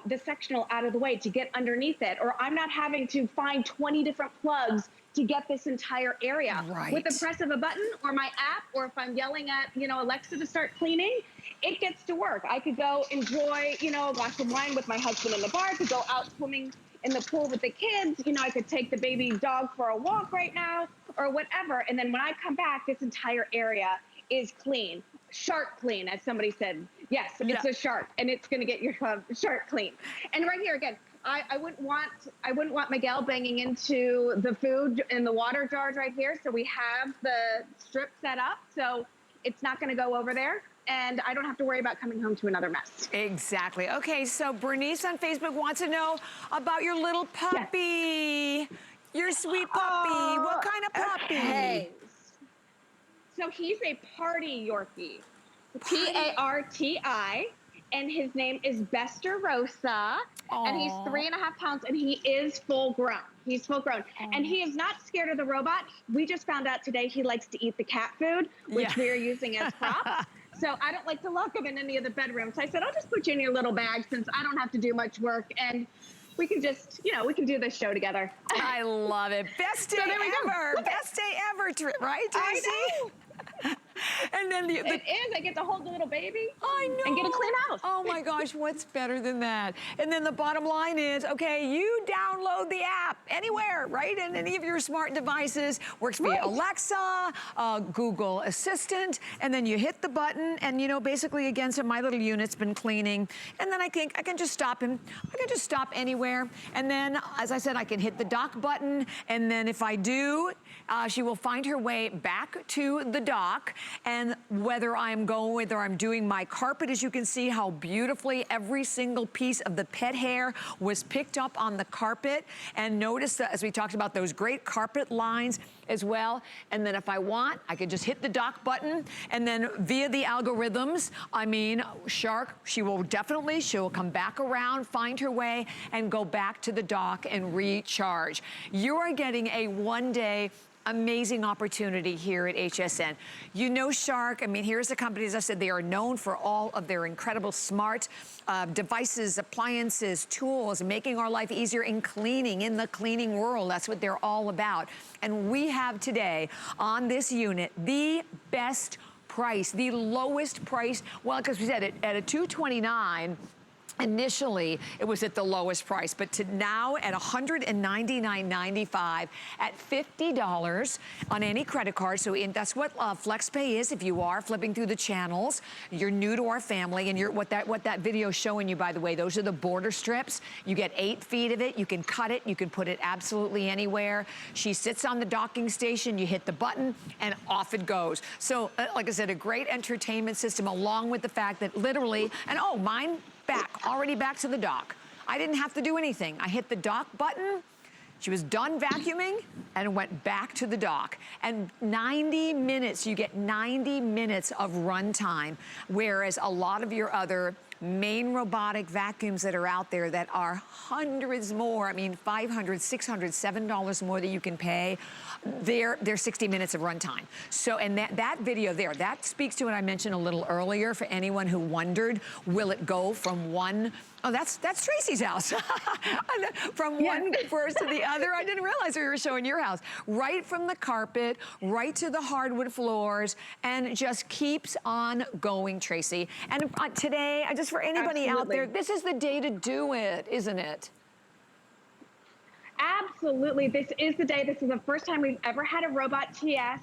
the sectional out of the way to get underneath it, or I'm not having to find 20 different plugs to get this entire area with the press of a button or my app, or if I'm yelling at, Alexa to start cleaning, it gets to work. I could go enjoy, a glass of wine with my husband in the bar, to go out swimming in the pool with the kids. I could take the baby dog for a walk right now or whatever. And then when I come back, this entire area is clean. Shark clean, as somebody said. Yes, it's a shark, and it's going to get your shark clean. And right here again, I wouldn't want Miguel banging into the food in the water jars right here. So we have the strip set up, so it's not going to go over there, and I don't have to worry about coming home to another mess. Exactly. Okay, so Bernice on Facebook wants to know about your little puppy. Your sweet puppy. What kind of puppy? Okay. So he's a party Yorkie. Parti, and his name is Besterosa, and he's 3.5 pounds, and he is full grown. He's full grown, and he is not scared of the robot. We just found out today he likes to eat the cat food, which we are using as props. So I don't like to lock him in any of the bedrooms. So I said, I'll just put you in your little bag since I don't have to do much work, and we can just, you know, we can do this show together. I love it. Best day ever. Best day ever, right, Tracy? I know. And then it is. I get to hold the little baby. I know. And get a clean house. Oh my gosh, what's better than that? And then the bottom line is, okay, you download the app anywhere, right? And any of your smart devices, works via Alexa, Google Assistant, and then you hit the button, and you know, basically again, so my little unit's been cleaning, and then I think I can just stop him. I can just stop anywhere, and then, as I said, I can hit the dock button, and then if I do, she will find her way back to the dock, and whether I'm doing my carpet, as you can see how beautifully every single piece of the pet hair was picked up on the carpet, and notice that as we talked about those great carpet lines as well. And then if I want, I can just hit the dock button, and then via the algorithms, I mean, Shark, she'll come back around, find her way, and go back to the dock and recharge. You are getting a one-day amazing opportunity here at HSN. You know Shark, I mean, here's a company, as I said, they are known for all of their incredible smart devices, appliances, tools, making our life easier in cleaning, in the cleaning world. That's what they're all about. And we have today on this unit the best price, the lowest price, well, because we said it at a $229, initially, it was at the lowest price, but to now at $199.95 at $50 on any credit card. So that's what FlexPay is. If you are flipping through the channels, you're new to our family, and what that video is showing you, by the way, those are the border strips. You get 8 feet of it. You can cut it. You can put it absolutely anywhere. She sits on the docking station. You hit the button, and off it goes. So, like I said, a great entertainment system, along with the fact that literally, and oh, mine already back to the dock. I didn't have to do anything. I hit the dock button, she was done vacuuming, and went back to the dock. And 90 minutes, you get 90 minutes of run time, whereas a lot of your other main robotic vacuums that are out there that are hundreds more, I mean, $500, $600, $7 more that you can pay, they're 60 minutes of runtime. So, and that video there, that speaks to what I mentioned a little earlier for anyone who wondered, will it go from one, oh, that's Tracy's house. From one first to the other. I didn't realize we were showing your house. Right from the carpet, right to the hardwood floors, and it just keeps on going, Tracy. And today, just for anybody out there, this is the day to do it, isn't it? Absolutely. This is the day. This is the first time we've ever had a robot TS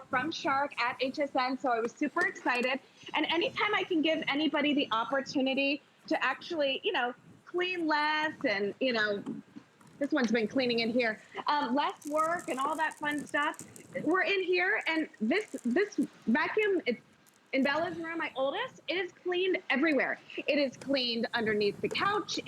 from Shark at HSN, so I was super excited. And anytime I can give anybody the opportunity to actually, you know, clean less and, you know, this one's been cleaning in here, less work and all that fun stuff. We're in here, and this vacuum, it's in Bella's room, my oldest, it is cleaned everywhere. It is cleaned underneath the couch.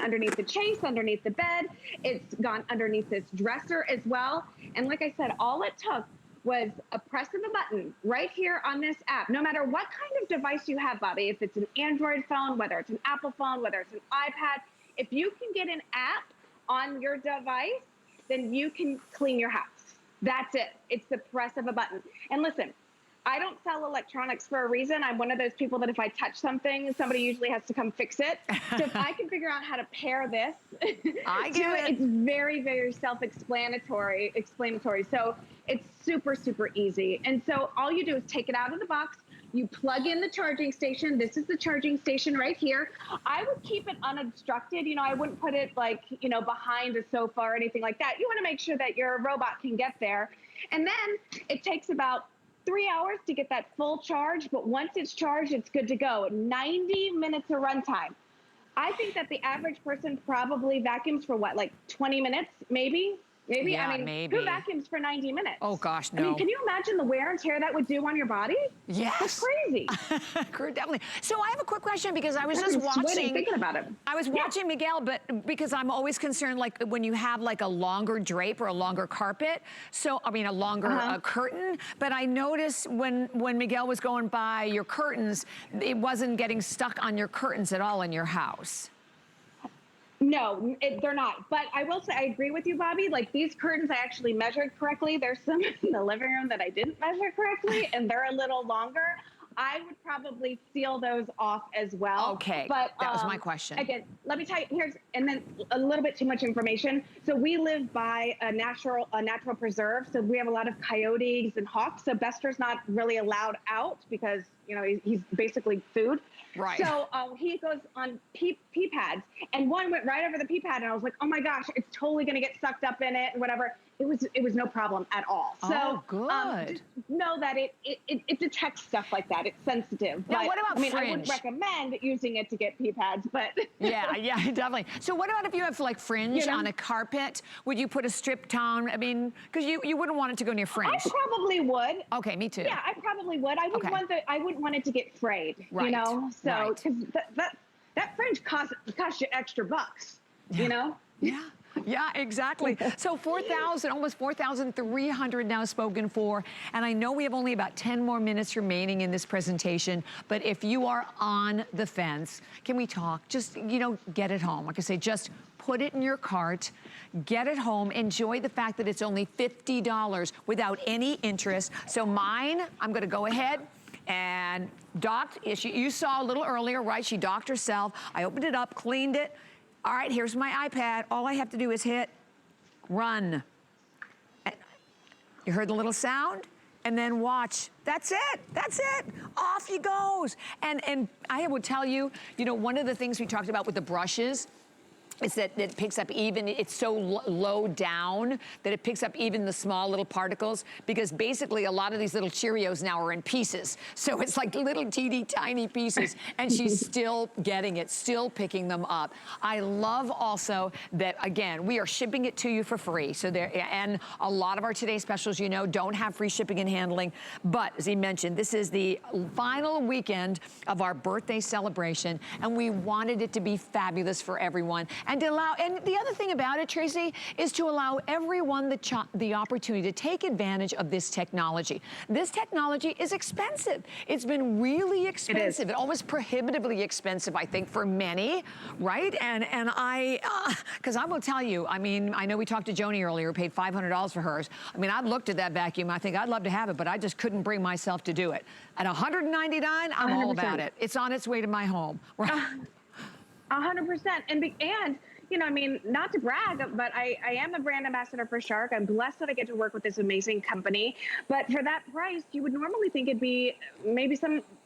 Underneath the chase, underneath the bed. It's gone underneath this dresser as well. And like I said, all it took was a press of a button right here on this app. No matter what kind of device you have, Bobby, if it's an Android phone, whether it's an Apple phone, whether it's an iPad, if you can get an app on your device, then you can clean your house. That's it. It's the press of a button. And listen, I don't sell electronics for a reason. I'm one of those people that if I touch something, somebody usually has to come fix it. So if I can figure out how to pair this it's very, very self-explanatory. So it's super, super easy. And so all you do is take it out of the box. You plug in the charging station. This is the charging station right here. I would keep it unobstructed. You know, I wouldn't put it like, you know, behind a sofa or anything like that. You want to make sure that your robot can get there. And then it takes about 3 hours to get that full charge, but once it's charged, it's good to go. 90 minutes of runtime. I think that the average person probably vacuums for what, like 20 minutes, maybe? Maybe, Yeah, I mean, maybe. who vacuums for 90 minutes? Oh gosh, no. I mean, can you imagine the wear and tear that would do on your body? Yes. That's crazy. Definitely. So I have a quick question because I was I'm just sweating watching. thinking about it. I was watching Miguel, but because I'm always concerned, like when you have like a longer drape or a longer carpet, so, I mean, a longer curtain, but I noticed when Miguel was going by your curtains, it wasn't getting stuck on your curtains at all in your house. No, they're not. But I will say, I agree with you, Bobby. Like these curtains, I actually measured correctly. There's some in the living room that I didn't measure correctly, and they're a little longer. I would probably seal those off as well. Okay, but that was my question. Again, let me tell you, and then a little bit too much information. So we live by a natural preserve. So we have a lot of coyotes and hawks. So Bester's not really allowed out because, you know, he's basically food. Right. So he goes on pee pads, and one went right over the pee pad, and I was like, oh my gosh, it's totally going to get sucked up in it and whatever. It was no problem at all. So good. Just know that it detects stuff like that. It's sensitive. Now, but, what about fringe? I wouldn't recommend using it to get pee pads, but yeah, definitely. So what about if you have like fringe on a carpet? Would you put a strip down? I mean, because you wouldn't want it to go near fringe. I probably would. Okay, me too. Yeah, I probably would. I wouldn't want it to get frayed. Right. You know, so because that fringe costs you extra bucks. You know. Yeah. Yeah, exactly. So 4,000, almost 4,300 now spoken for. And I know we have only about 10 more minutes remaining in this presentation, but if you are on the fence, can we talk? Just, you know, get it home. Like I say, just put it in your cart, get it home, enjoy the fact that it's only $50 without any interest. So mine, I'm gonna go ahead and docked. You saw a little earlier, right? She docked herself. I opened it up, cleaned it. All right, here's my iPad. All I have to do is hit run. You heard the little sound? And then watch. That's it. That's it. Off he goes. And I would tell you, you know, one of the things we talked about with the brushes is that it picks up even, it's so low down that it picks up even the small little particles, because basically a lot of these little Cheerios now are in pieces. So it's like little teeny tiny pieces, and she's still getting it, still picking them up. I love also that, again, we are shipping it to you for free. So there, and a lot of our Today specials, you know, don't have free shipping and handling. But as he mentioned, this is the final weekend of our birthday celebration, and we wanted it to be fabulous for everyone. And to allow, and the other thing about it, Tracy, is to allow everyone the opportunity to take advantage of this technology. This technology is expensive. It's been really expensive. It almost prohibitively expensive, I think, for many, right? And because I will tell you, I mean, I know we talked to Joni earlier, who paid $500 for hers. I mean, I've looked at that vacuum. I think I'd love to have it, but I just couldn't bring myself to do it. At $199, I'm 100%. All about it. It's on its way to my home. Right? 100%. And you know, I mean, not to brag, but I am a brand ambassador for Shark. I'm blessed that I get to work with this amazing company. But for that price, you would normally think it'd be maybe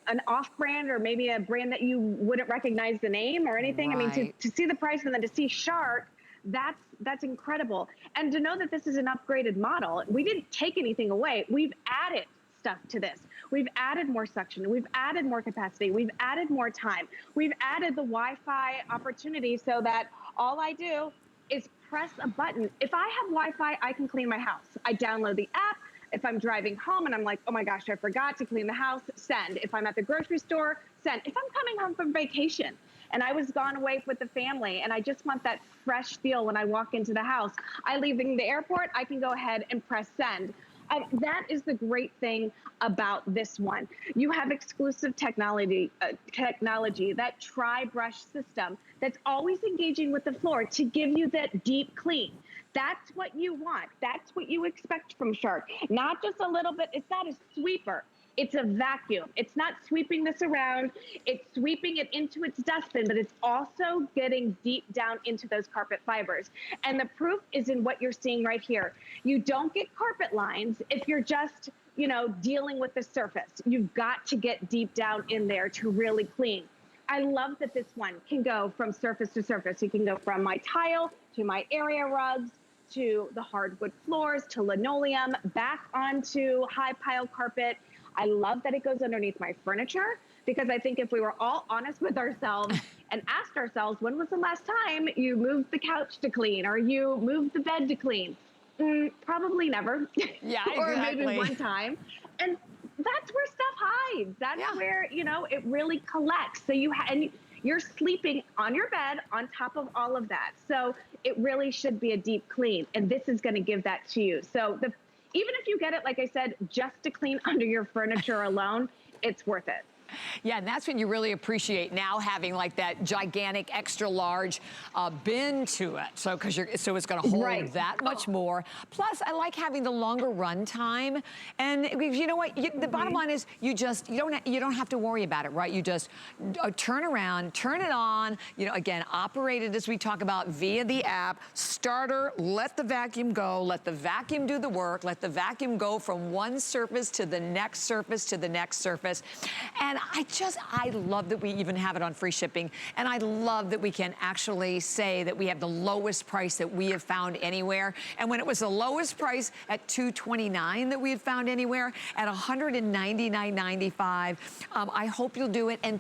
an off-brand, or maybe a brand that you wouldn't recognize the name or anything. Right. I mean, to see the price and then to see Shark, that's incredible. And to know that this is an upgraded model, we didn't take anything away. We've added stuff to this. We've added more suction. We've added more capacity. We've added more time. We've added the Wi-Fi opportunity so that all I do is press a button. If I have Wi-Fi, I can clean my house. I download the app. If I'm driving home and I'm like, oh my gosh, I forgot to clean the house, send. If I'm at the grocery store, send. If I'm coming home from vacation and I was gone away with the family and I just want that fresh feel when I walk into the house, I leaving the airport, I can go ahead and press send. That is the great thing about this one. You have exclusive technology, that tri-brush system that's always engaging with the floor to give you that deep clean. That's what you want. That's what you expect from Shark. Not just a little bit. It's not a sweeper. It's a vacuum. It's not sweeping this around. It's sweeping it into its dustbin, but it's also getting deep down into those carpet fibers. And the proof is in what you're seeing right here. You don't get carpet lines if you're just, you know, dealing with the surface. You've got to get deep down in there to really clean. I love that this one can go from surface to surface. You can go from my tile to my area rugs, to the hardwood floors, to linoleum, back onto high pile carpet. I love that it goes underneath my furniture, because I think if we were all honest with ourselves and asked ourselves, when was the last time you moved the couch to clean or you moved the bed to clean? Probably never. Yeah, Or exactly. maybe one time. And that's where stuff hides. That's Yeah. where, you know, it really collects. So and you're sleeping on your bed on top of all of that. So it really should be a deep clean. And this is going to give that to you. So even if you get it, like I said, just to clean under your furniture alone, it's worth it. Yeah, and that's when you really appreciate now having like that gigantic extra large bin to it. So so it's going to hold that much more. Plus, I like having the longer run time. And you know what? The bottom line is you don't have to worry about it, right? You just turn around, turn it on. You know, again, operate it as we talk about via the app. Starter, let the vacuum go, let the vacuum do the work, let the vacuum go from one surface to the next surface to the next surface. And I love that we even have it on free shipping. And I love that we can actually say that we have the lowest price that we have found anywhere. And when it was the lowest price at $229 that we had found anywhere, at $199.95, I hope you'll do it. And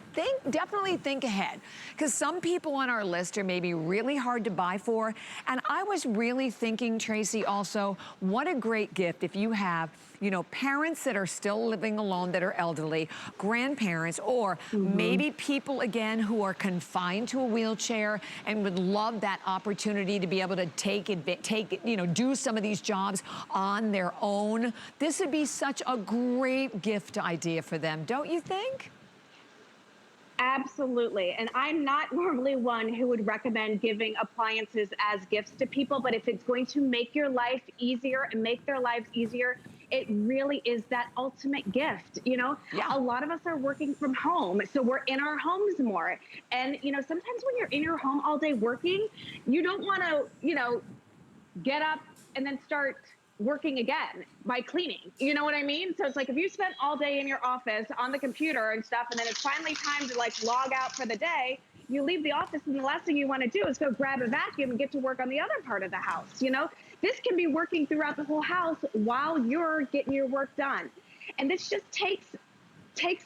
definitely think ahead. Because some people on our list are maybe really hard to buy for. And I was really thinking, Tracy, also, what a great gift if you have, you know, parents that are still living alone that are elderly, grandparents, or maybe people, again, who are confined to a wheelchair and would love that opportunity to be able to do some of these jobs on their own. This would be such a great gift idea for them, don't you think? Absolutely. And I'm not normally one who would recommend giving appliances as gifts to people, but if it's going to make your life easier and make their lives easier, it really is that ultimate gift. You know, a lot of us are working from home, so we're in our homes more. And, you know, sometimes when you're in your home all day working, you don't want to, you know, get up and then start working again by cleaning. You know what I mean? So it's like if you spent all day in your office on the computer and stuff, and then it's finally time to like log out for the day, you leave the office and the last thing you want to do is go grab a vacuum and get to work on the other part of the house. You know, this can be working throughout the whole house while you're getting your work done. And this just takes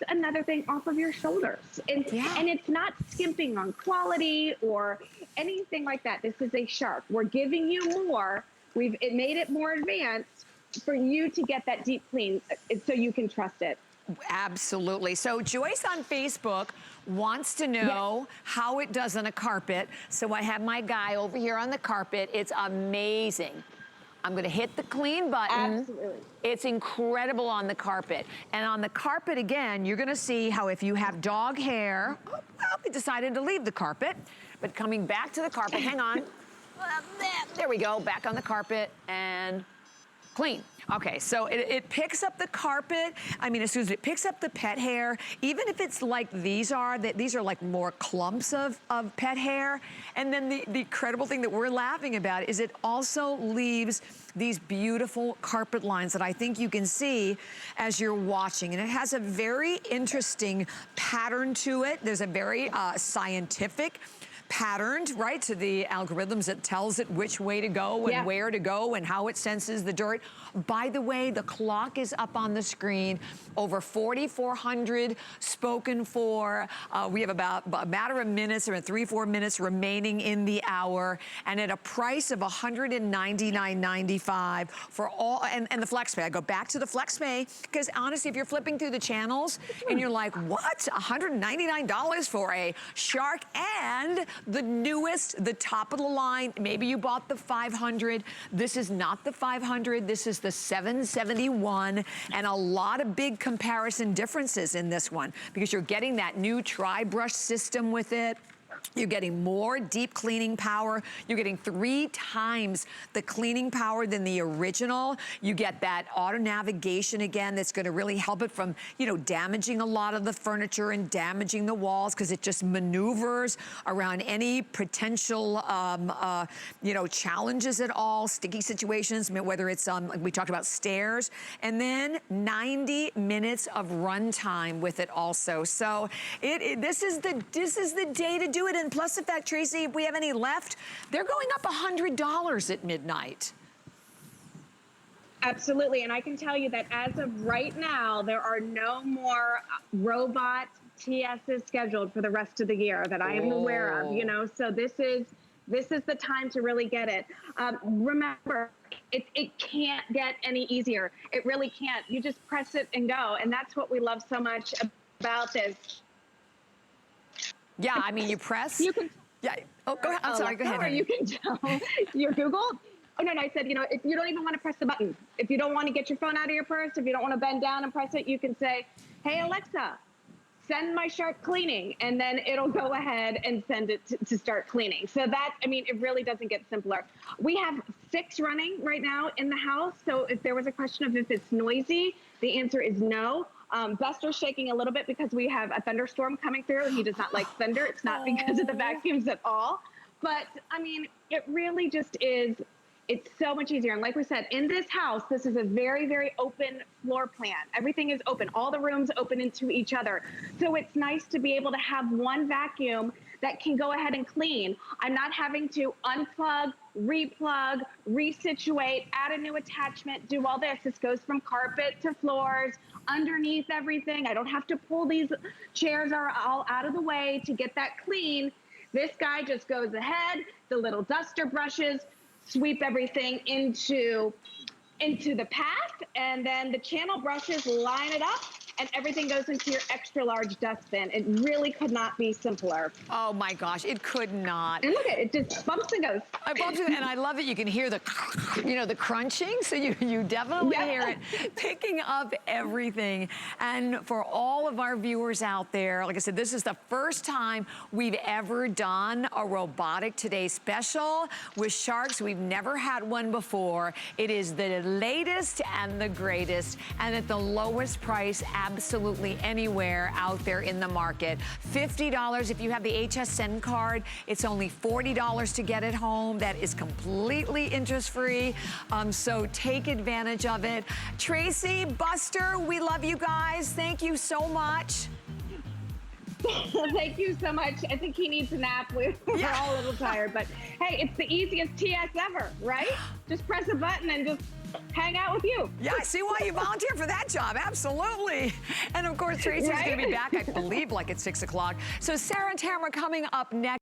another thing off of your shoulders. And it's not skimping on quality or anything like that. This is a shark. We're giving you more. We've made it more advanced for you to get that deep clean so you can trust it. Absolutely. So Joyce on Facebook wants to know how it does on a carpet. So I have my guy over here on the carpet. It's amazing. I'm going to hit the clean button. Absolutely. It's incredible on the carpet. And on the carpet, again, you're going to see how if you have dog hair, well, we decided to leave the carpet. But coming back to the carpet, hang on. There we go, back on the carpet and clean. Okay, so it picks up the carpet. I mean, as soon as it picks up the pet hair, even if it's like these are like more clumps of pet hair. And then the incredible thing that we're laughing about is it also leaves these beautiful carpet lines that I think you can see as you're watching. And it has a very interesting pattern to it. There's a very scientific patterned, right, to the algorithms that tells it which way to go and where to go and how it senses the dirt. By the way, the clock is up on the screen. Over 4,400 spoken for. We have about a matter of minutes, or 3-4 minutes remaining in the hour, and at a price of $199.95 for all, and the flex pay. I go back to the flex pay because honestly, if you're flipping through the channels and you're like, what? $199 for a shark and the newest, the top of the line. Maybe you bought the 500. This is not the 500. This is the 771, and a lot of big comparison differences in this one because you're getting that new tri-brush system with it. You're getting more deep cleaning power. You're getting 3 times the cleaning power than the original. You get that auto navigation again that's going to really help it from, you know, damaging a lot of the furniture and damaging the walls because it just maneuvers around any potential, you know, challenges at all, sticky situations, whether it's, like we talked about stairs, and then 90 minutes of run time with it also. So this is the day to do it. And plus the fact, Tracy, if we have any left, they're going up $100 at midnight. Absolutely. And I can tell you that as of right now, there are no more robot TSs scheduled for the rest of the year that I am aware of, you know, so this is This is the time to really get it. Remember, it can't get any easier. It really can't. You just press it and go. And that's what we love so much about this. Yeah, I mean, you press. You can. Yeah. Oh, go ahead. I'm sorry. Go ahead. Or you can tell your Google. Oh, no, I said, you know, if you don't even want to press the button, if you don't want to get your phone out of your purse, if you don't want to bend down and press it, you can say, hey, Alexa, send my shark cleaning, and then it'll go ahead and send it to start cleaning. So that, I mean, it really doesn't get simpler. We have 6 running right now in the house. So if there was a question of if it's noisy, the answer is no. Buster's shaking a little bit because we have a thunderstorm coming through. He does not like thunder. It's not because of the vacuums at all. But I mean, it really just is. It's so much easier. And like we said, in this house, this is a very, very open floor plan. Everything is open. All the rooms open into each other. So it's nice to be able to have one vacuum that can go ahead and clean. I'm not having to unplug, replug, resituate, add a new attachment, do all this. This goes from carpet to floors, underneath everything. I don't have to pull these chairs are all out of the way to get that clean. This guy just goes ahead, the little duster brushes, sweep everything into the path, and then the channel brushes line it up, and everything goes into your extra large dustbin. It really could not be simpler. Oh my gosh, it could not. And look at it, just bumps and goes. I bumps it, and I love it. You can hear the, you know, the crunching, so you definitely hear it picking up everything. And for all of our viewers out there, like I said, this is the first time we've ever done a Robotic Today special with sharks. We've never had one before. It is the latest and the greatest, and at the lowest price absolutely anywhere out there in the market. $50 if you have the HSN card. It's only $40 to get it home. That is completely interest-free, so take advantage of it. Tracy, Buster, we love you guys. Thank you so much. Thank you so much. I think he needs a nap. We're all a little tired, but hey, it's the easiest TS ever, right? Just press a button and just hang out with you. Yeah, I see why you volunteered for that job. Absolutely. And of course, Tracy's going to be back, I believe, like at 6 o'clock. So Sarah and Tamara coming up next.